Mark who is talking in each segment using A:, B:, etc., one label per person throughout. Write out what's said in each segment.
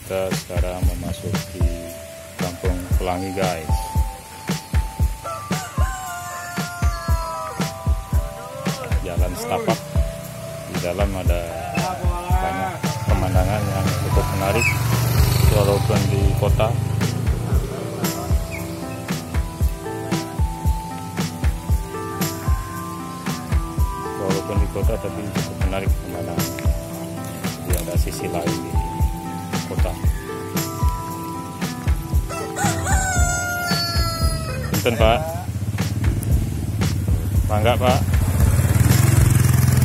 A: Kita sekarang memasuki Kampung Pelangi, guys. Jalan setapak, di dalam ada banyak pemandangan yang cukup menarik walaupun di kota. Walaupun di kota tapi cukup menarik pemandangan. Jadi ada sisi lain di kota. Punten Pak, mangga Pak.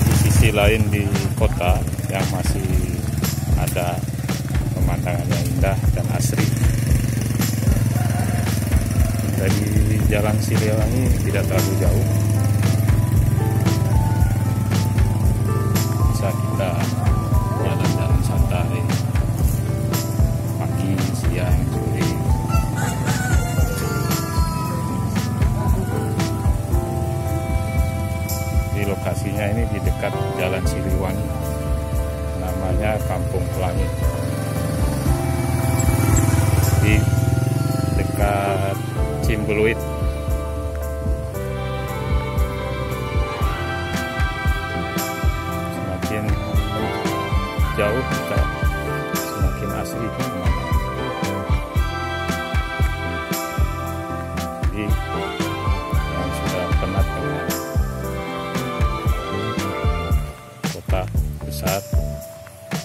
A: Di sisi lain di kota yang masih ada pemandangan yang indah dan asri. Dari Jalan Siliwangi tidak terlalu jauh, bisa kita jalan-jalan santai pagi, siang, sore. Di lokasinya ini di dekat Jalan Siliwangi, namanya Kampung Pelangi, di dekat Cimbuluit. Semakin jauh kita semakin asli. Jadi yang sudah penat dengan kota besar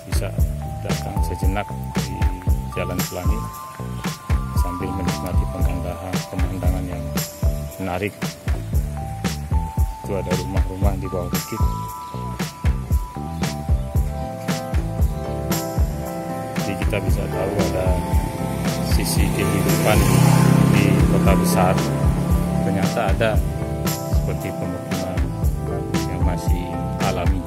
A: bisa datang sejenak di Jalan Pelangi sambil menikmati pemandangan yang menarik. Itu ada rumah-rumah di bawah bukit. Jadi kita bisa tahu ada sisi kehidupan di kota besar. Ternyata ada seperti pemukiman yang masih alami.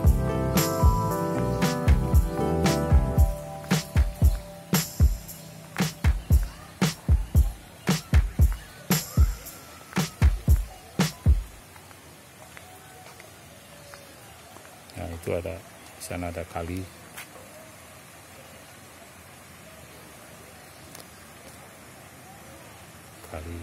A: Nah, itu ada di sana ada kali. Kali